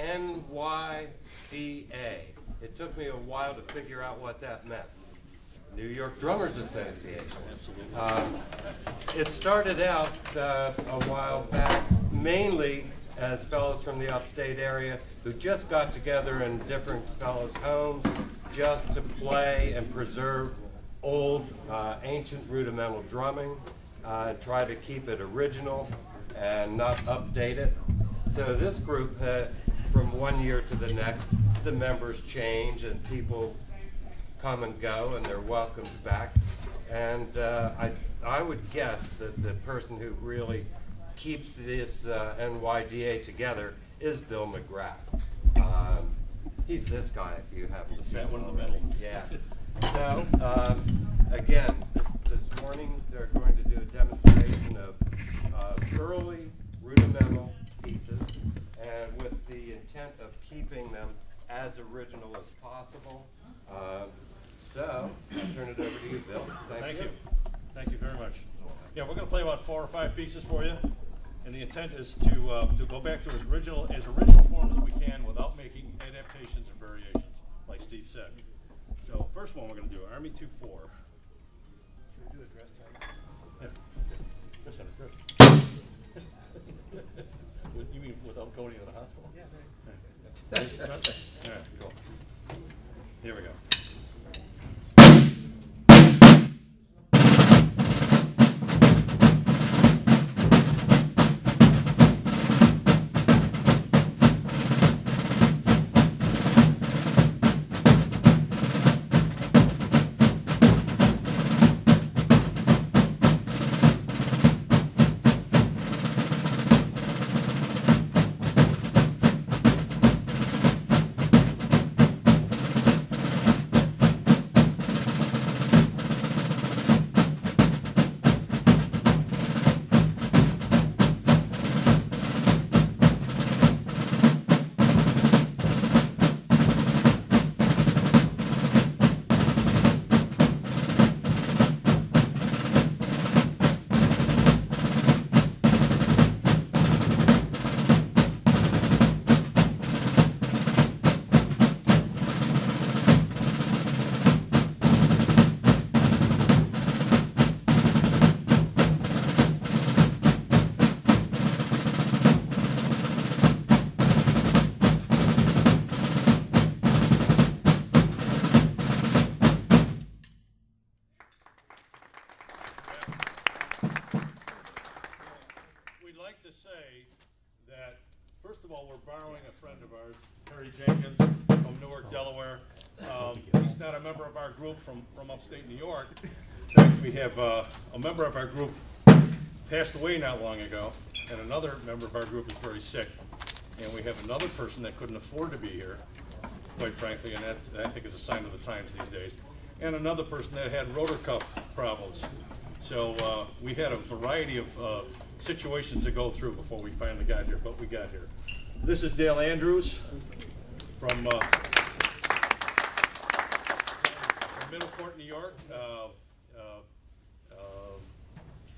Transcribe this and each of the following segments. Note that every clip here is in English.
NYDA. It took me a while to figure out what that meant. New York Drummers Association. Absolutely. It started out a while back mainly as fellows from the upstate area who just got together in different fellows' homes just to play and preserve old, ancient rudimental drumming, and try to keep it original and not update it. So this group, from one year to the next, the members change and people come and go and they're welcomed back. And I would guess that the person who really keeps this NYDA together is Bill McGrath. He's this guy, if you haven't seen him. That one in the middle. Yeah. So, again, this morning they're going to do a demonstration of early rudimental pieces, and with the intent of keeping them as original as possible. So, I'll turn it over to you, Bill. Thank you. Thank you very much. Yeah, we're going to play about 4 or 5 pieces for you, and the intent is to go back to as original form as we can without making adaptations or variations, like Steve said. So, first one we're going to do Army 2-4. Should we do a dress time? Yeah. Okay. Dress center, good. You mean without going to the hospital? Yeah. All right, cool. Here we go. Borrowing a friend of ours, Terry Jenkins from Newark, Delaware. He's not a member of our group from upstate New York. In fact, we have a member of our group passed away not long ago, and another member of our group is very sick. And we have another person that couldn't afford to be here, quite frankly, and that's, I think, is a sign of the times these days. And another person that had rotor cuff problems. So we had a variety of situations to go through before we finally got here, but we got here. This is Dale Andrews from Middleport, New York,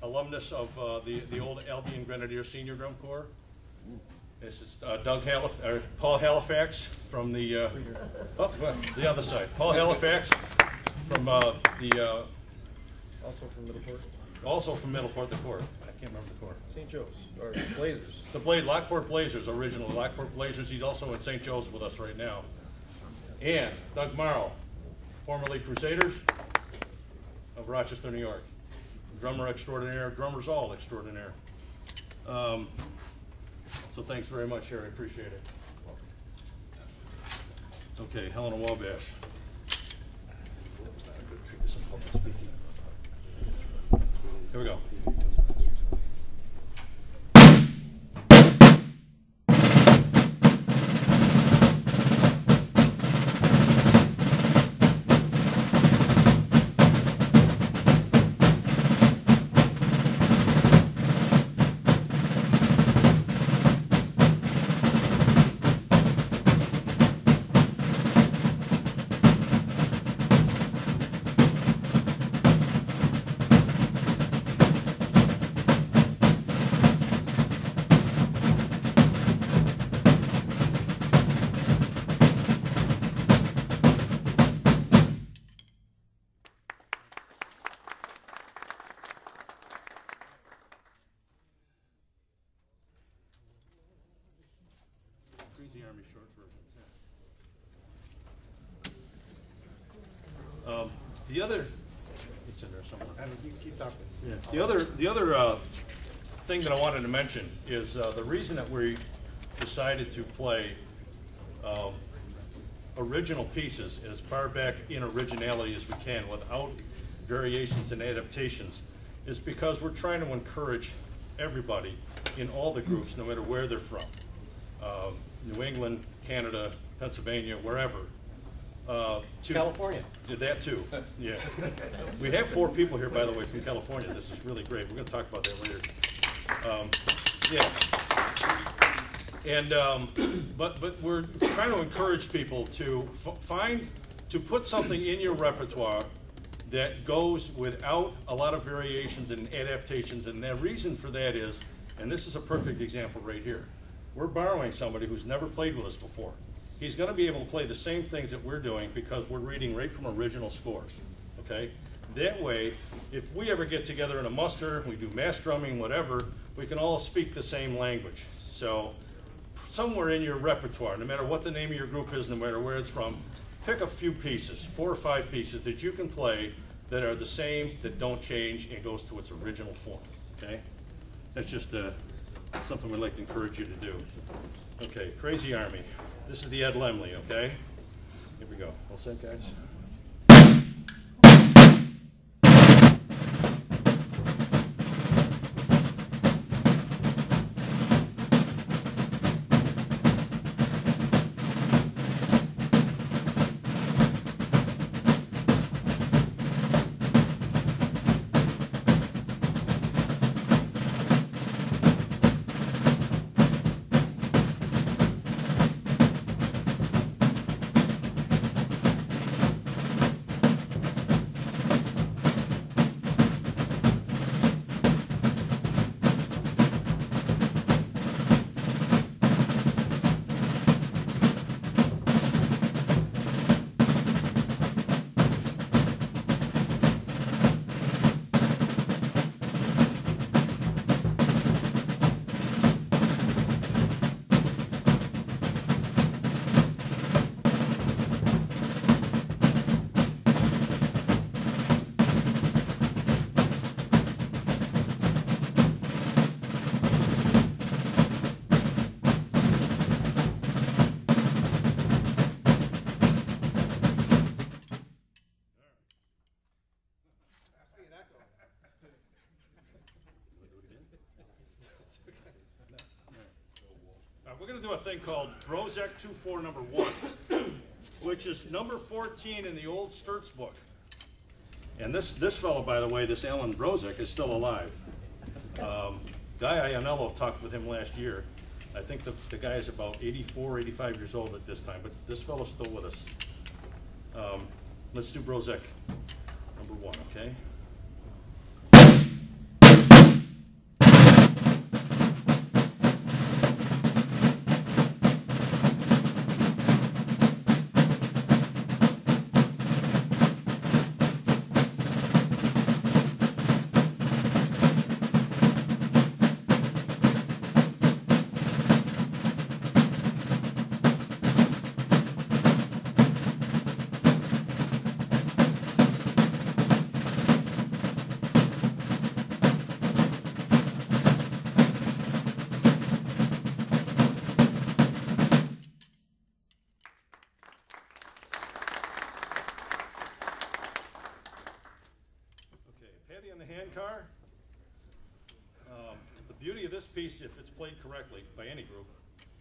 alumnus of the old Albion Grenadier Senior Drum Corps. This is Paul Halifax from the other side. Paul Halifax from also from Middleport. Also from Middleport, the Corps. I can't remember the Corps. St. Joe's, or Blazers. The Lockport Blazers, originally Lockport Blazers. He's also in St. Joe's with us right now. And Doug Morrow, formerly Crusaders of Rochester, New York. Drummer extraordinaire, drummers all extraordinaire. So thanks very much, Harry. Appreciate it. Okay, Helena Wabash. Here we go. Crazy Army short version. The other, it's in there somewhere. You keep talking. Yeah. The other thing that I wanted to mention is the reason that we decided to play original pieces as far back in originality as we can without variations and adaptations is because we're trying to encourage everybody in all the groups, no matter where they're from, New England, Canada, Pennsylvania, wherever. California. Did that too, yeah. We have 4 people here, by the way, from California. This is really great. We're going to talk about that later. Yeah. And but we're trying to encourage people to put something in your repertoire that goes without a lot of variations and adaptations. And the reason for that is, and this is a perfect example right here. We're borrowing somebody who's never played with us before. He's going to be able to play the same things that we're doing because we're reading right from original scores, okay? That way, if we ever get together in a muster, we do mass drumming, whatever, we can all speak the same language. So somewhere in your repertoire, no matter what the name of your group is, no matter where it's from, pick a few pieces, 4 or 5 pieces that you can play that are the same, that don't change, and goes to its original form, okay? That's just something we'd like to encourage you to do. Okay, Crazy Army. This is the Ed Lemley, okay? Here we go. All set, guys? We're going to do a thing called Brozek 2-4 number 1, which is number 14 in the old Sturts book. And this fellow, by the way, this Alan Brozek, is still alive. Guy Ionello talked with him last year. I think the guy is about 84, 85 years old at this time, but this fellow's still with us. Let's do Brozek number 1, okay? Car. The beauty of this piece, if it's played correctly by any group,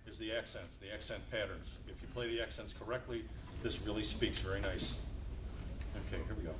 is the accents, the accent patterns. If you play the accents correctly, this really speaks very nice. Okay, here we go.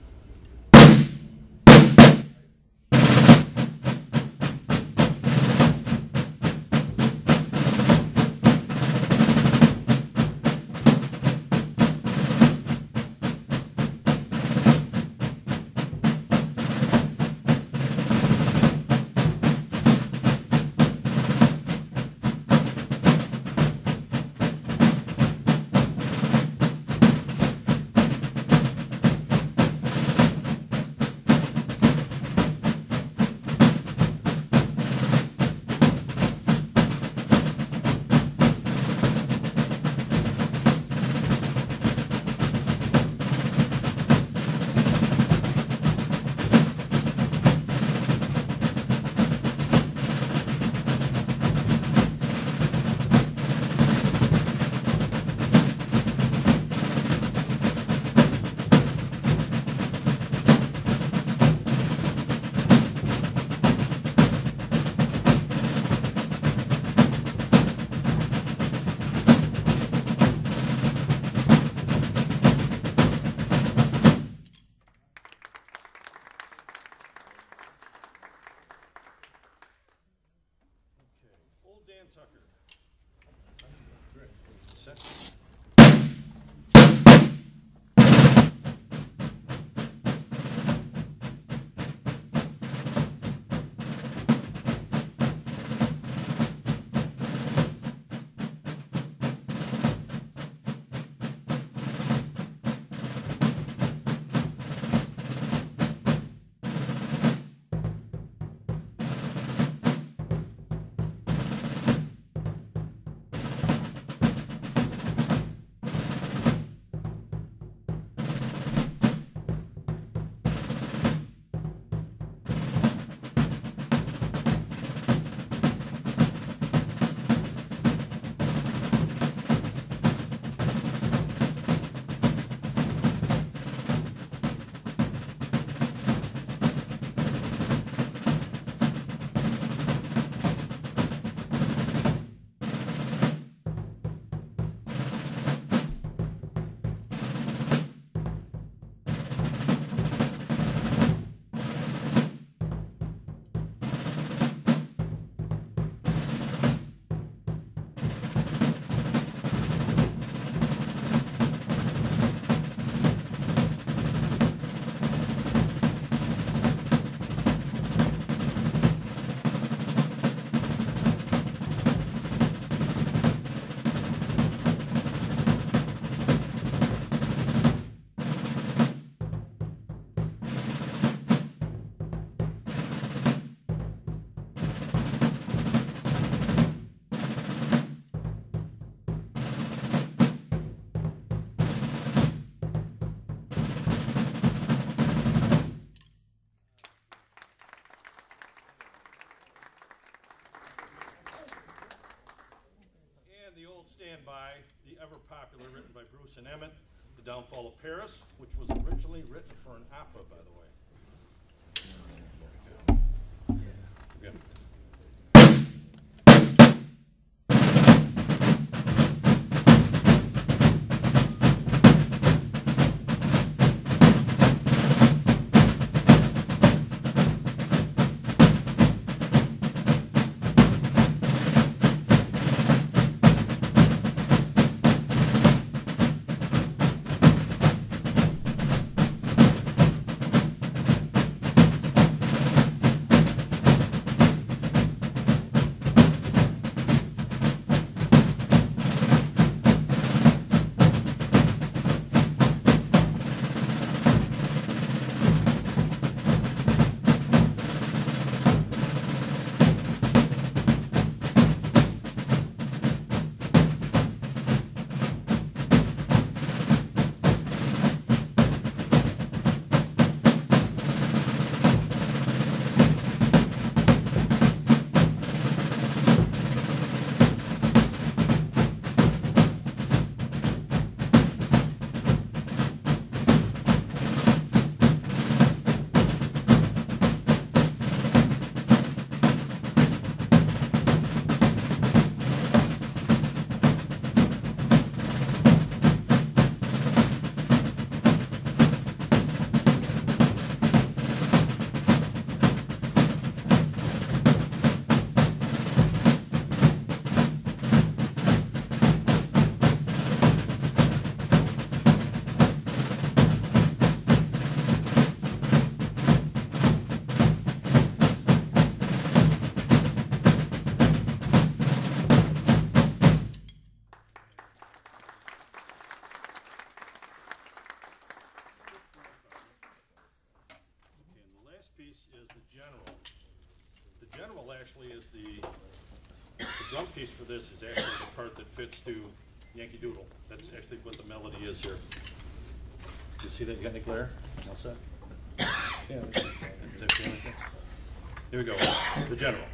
Tucker. Set. The old standby, the ever popular, written by Bruce and Emmett, The Downfall of Paris, which was originally written for an opera, by the way. Again. General actually is the drum piece for this is actually the part that fits to Yankee Doodle. That's actually what the melody is here. You see that? You got any glare? All set? Yeah. Here we go. The General.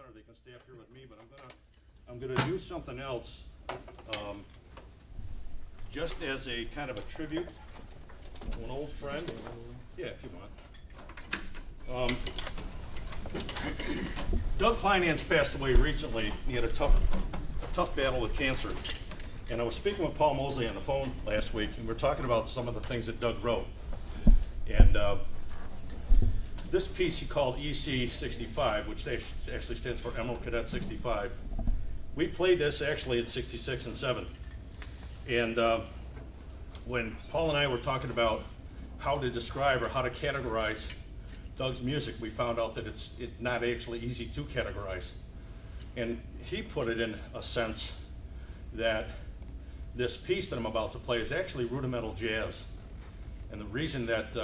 or they can stay up here with me, but I'm gonna do something else, just as a kind of a tribute to an old friend. Yeah, if you want. Doug Kleinhans passed away recently. He had a tough battle with cancer. And I was speaking with Paul Mosley on the phone last week, and we were talking about some of the things that Doug wrote. And this piece he called EC 65, which actually stands for Emerald Cadet 65. We played this actually at 66 and 7. And when Paul and I were talking about how to describe or how to categorize Doug's music, we found out that it's not actually easy to categorize. And he put it in a sense that this piece that I'm about to play is actually rudimental jazz. And the reason that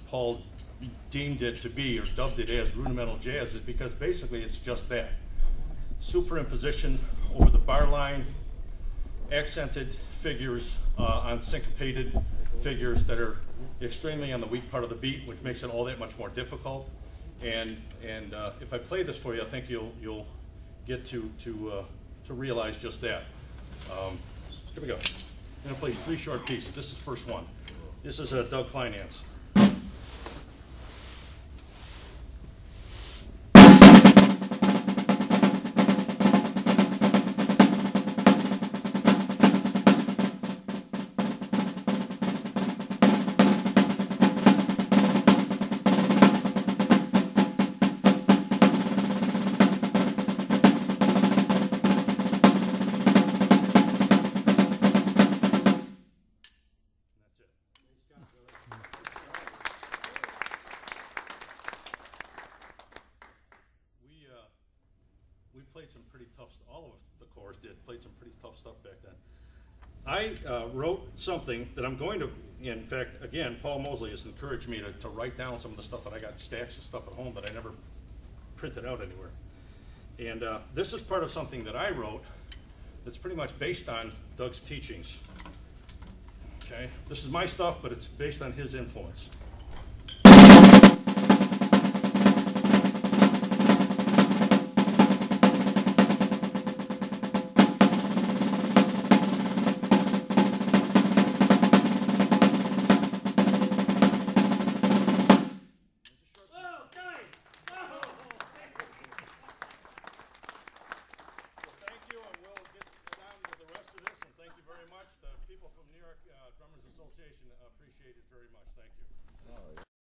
Paul deemed it to be, or dubbed it as rudimental jazz, is because basically it's just that. Superimposition over the bar line, accented figures on syncopated figures that are extremely on the weak part of the beat, which makes it all that much more difficult. And if I play this for you, I think you'll get to realize just that. Here we go. I'm going to play 3 short pieces. This is the first one. This is Doug Kleinhans. We played some pretty tough, all of the corps played some pretty tough stuff back then. I wrote something that I'm going to, in fact, again, Paul Mosley has encouraged me to write down some of the stuff that I got stacks of stuff at home that I never printed out anywhere. And this is part of something that I wrote that's pretty much based on Doug's teachings. Okay, this is my stuff, but it's based on his influence. The people from New York Drummers Association appreciate it very much. Thank you.